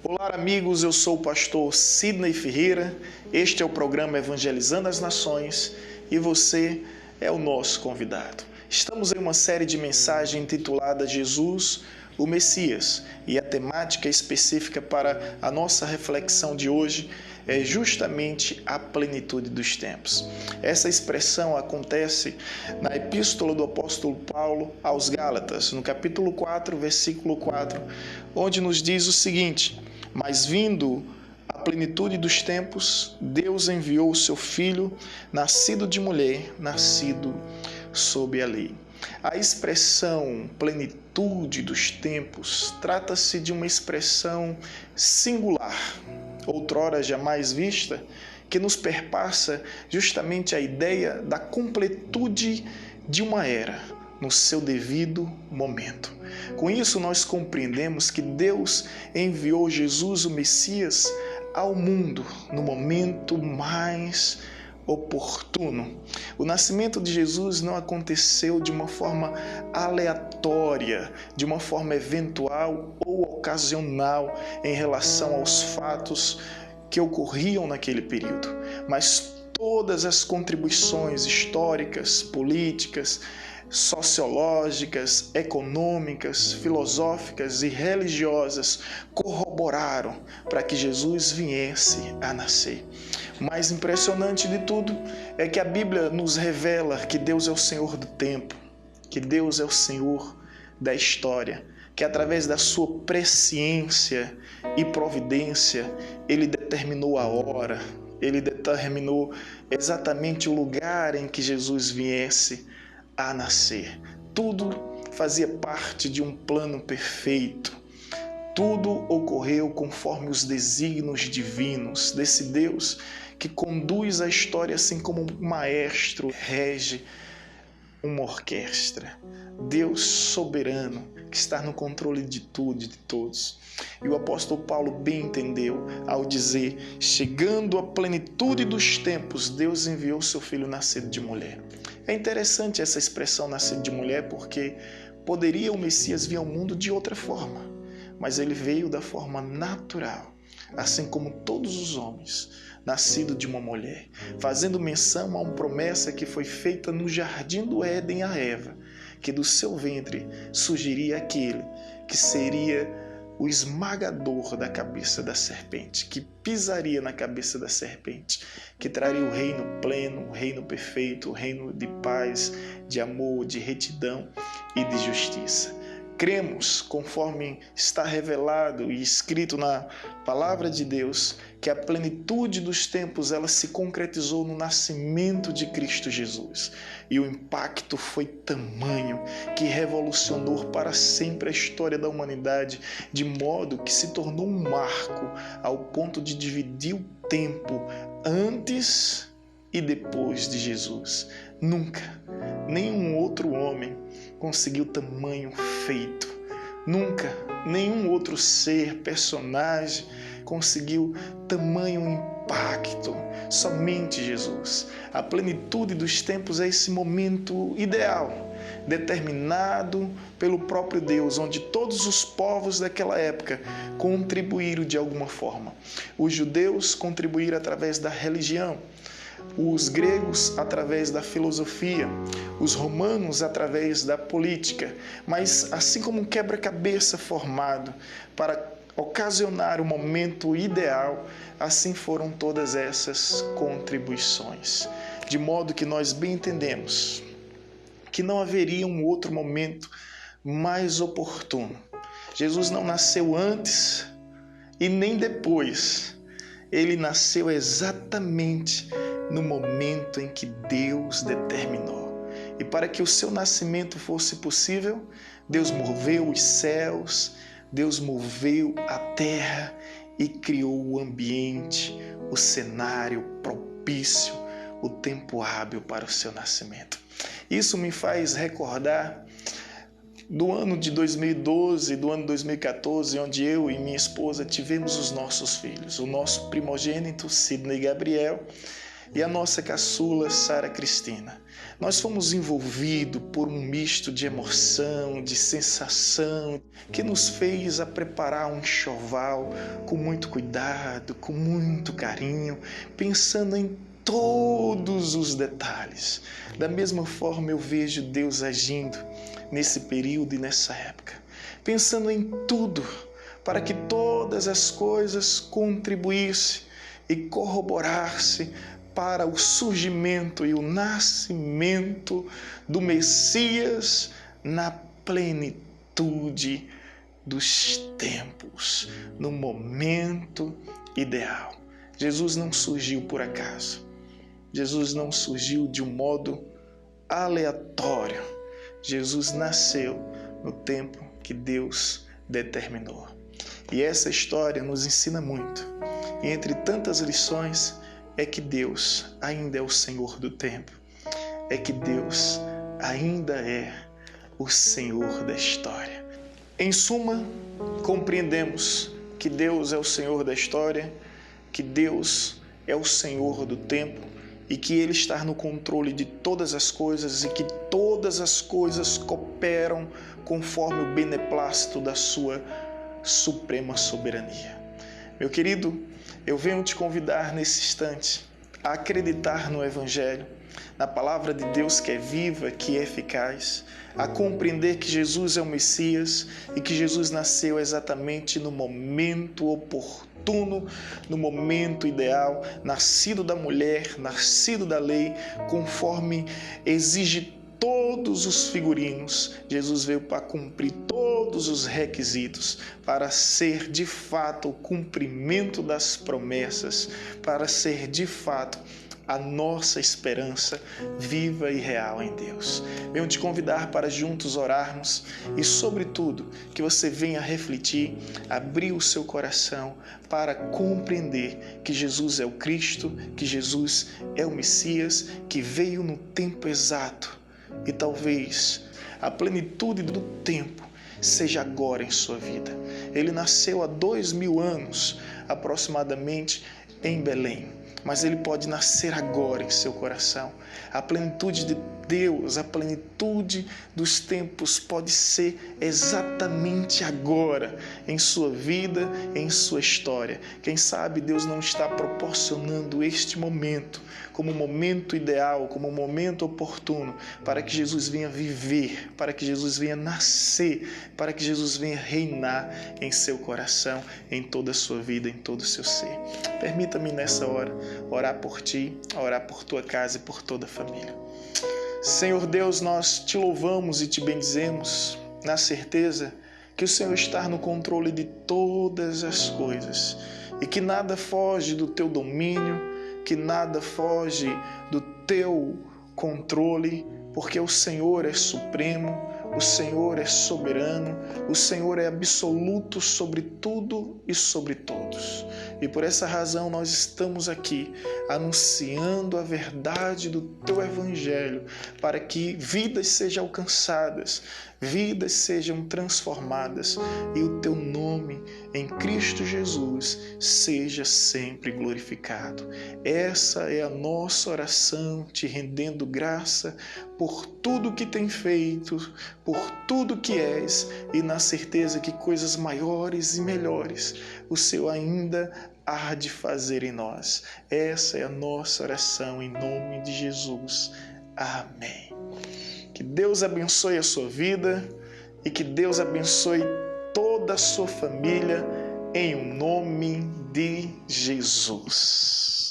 Olá, amigos, eu sou o pastor Sidney Ferreira, este é o programa Evangelizando as Nações e você é o nosso convidado. Estamos em uma série de mensagens intitulada Jesus, o Messias, e a temática específica para a nossa reflexão de hoje é justamente a plenitude dos tempos. Essa expressão acontece na epístola do apóstolo Paulo aos Gálatas, no capítulo 4, versículo 4, onde nos diz o seguinte: mas vindo a plenitude dos tempos, Deus enviou o seu Filho, nascido de mulher, nascido sob a lei. A expressão plenitude dos tempos trata-se de uma expressão singular, outrora jamais vista, que nos perpassa justamente a ideia da completude de uma era no seu devido momento. Com isso, nós compreendemos que Deus enviou Jesus, o Messias, ao mundo no momento mais oportuno. O nascimento de Jesus não aconteceu de uma forma aleatória, de uma forma eventual ou ocasional em relação aos fatos que ocorriam naquele período, mas todas as contribuições históricas, políticas, sociológicas, econômicas, filosóficas e religiosas corroboraram para que Jesus viesse a nascer. O mais impressionante de tudo é que a Bíblia nos revela que Deus é o Senhor do tempo, que Deus é o Senhor da história, que através da sua presciência e providência, Ele determinou a hora, Ele determinou exatamente o lugar em que Jesus viesse a nascer. Tudo fazia parte de um plano perfeito. Tudo ocorreu conforme os desígnios divinos desse Deus que conduz a história assim como um maestro rege uma orquestra. Deus soberano que está no controle de tudo e de todos. E o apóstolo Paulo bem entendeu ao dizer: chegando à plenitude dos tempos, Deus enviou seu filho nascido de mulher. É interessante essa expressão nascido de mulher porque poderia o Messias vir ao mundo de outra forma, mas ele veio da forma natural, assim como todos os homens, nascido de uma mulher, fazendo menção a uma promessa que foi feita no jardim do Éden a Eva, que do seu ventre surgiria aquele que seria o esmagador da cabeça da serpente, que pisaria na cabeça da serpente, que traria o reino pleno, o reino perfeito, o reino de paz, de amor, de retidão e de justiça. Cremos, conforme está revelado e escrito na palavra de Deus, que a plenitude dos tempos ela se concretizou no nascimento de Cristo Jesus. E o impacto foi tamanho que revolucionou para sempre a história da humanidade, de modo que se tornou um marco ao ponto de dividir o tempo antes e depois de Jesus. Nunca, nenhum outro homem conseguiu tamanho feito. Nunca, nenhum outro ser, personagem conseguiu tamanho impacto. Somente Jesus. A plenitude dos tempos é esse momento ideal, determinado pelo próprio Deus, onde todos os povos daquela época contribuíram de alguma forma. Os judeus contribuíram através da religião, os gregos através da filosofia, os romanos através da política, mas assim como um quebra-cabeça formado para ocasionar o momento ideal, assim foram todas essas contribuições, de modo que nós bem entendemos que não haveria um outro momento mais oportuno. Jesus não nasceu antes e nem depois, ele nasceu exatamente no momento em que Deus determinou. E para que o seu nascimento fosse possível, Deus moveu os céus, Deus moveu a terra e criou o ambiente, o cenário propício, o tempo hábil para o seu nascimento. Isso me faz recordar do ano de 2012, do ano 2014, onde eu e minha esposa tivemos os nossos filhos. O nosso primogênito, Sidney Gabriel, e a nossa caçula Sara Cristina. Nós fomos envolvidos por um misto de emoção, de sensação, que nos fez a preparar um enxoval com muito cuidado, com muito carinho, pensando em todos os detalhes. Da mesma forma eu vejo Deus agindo nesse período e nessa época, pensando em tudo, para que todas as coisas contribuíssem e corroborassem para o surgimento e o nascimento do Messias na plenitude dos tempos, no momento ideal. Jesus não surgiu por acaso. Jesus não surgiu de um modo aleatório. Jesus nasceu no tempo que Deus determinou. E essa história nos ensina muito. E entre tantas lições, é que Deus ainda é o Senhor do tempo. É que Deus ainda é o Senhor da história. Em suma, compreendemos que Deus é o Senhor da história, que Deus é o Senhor do tempo e que Ele está no controle de todas as coisas e que todas as coisas cooperam conforme o beneplácito da sua suprema soberania. Meu querido, eu venho te convidar nesse instante a acreditar no Evangelho, na palavra de Deus que é viva, que é eficaz, a compreender que Jesus é o Messias e que Jesus nasceu exatamente no momento oportuno, no momento ideal, nascido da mulher, nascido da lei, conforme exige todos os figurinos. Jesus veio para cumprir todos os requisitos, para ser de fato o cumprimento das promessas, para ser de fato a nossa esperança viva e real em Deus. Venho te convidar para juntos orarmos e, sobretudo, que você venha refletir, abrir o seu coração para compreender que Jesus é o Cristo, que Jesus é o Messias, que veio no tempo exato e talvez a plenitude do tempo seja agora em sua vida. Ele nasceu há 2000 anos aproximadamente em Belém, mas ele pode nascer agora em seu coração. A plenitude de Deus, a plenitude dos tempos pode ser exatamente agora em sua vida, em sua história. Quem sabe Deus não está proporcionando este momento como um momento ideal, como um momento oportuno para que Jesus venha viver, para que Jesus venha nascer, para que Jesus venha reinar em seu coração, em toda a sua vida, em todo o seu ser. Permita-me nessa hora orar por ti, orar por tua casa e por toda a família. Senhor Deus, nós te louvamos e te bendizemos na certeza que o Senhor está no controle de todas as coisas e que nada foge do teu domínio, que nada foge do teu controle, porque o Senhor é supremo, o Senhor é soberano, o Senhor é absoluto sobre tudo e sobre todos. E por essa razão nós estamos aqui anunciando a verdade do teu Evangelho para que vidas sejam alcançadas, vidas sejam transformadas e o teu nome em Cristo Jesus seja sempre glorificado. Essa é a nossa oração, te rendendo graça por tudo que tem feito, por tudo que és e na certeza que coisas maiores e melhores o Senhor ainda há de fazer em nós. Essa é a nossa oração em nome de Jesus. Amém. Que Deus abençoe a sua vida e que Deus abençoe toda a sua família em nome de Jesus.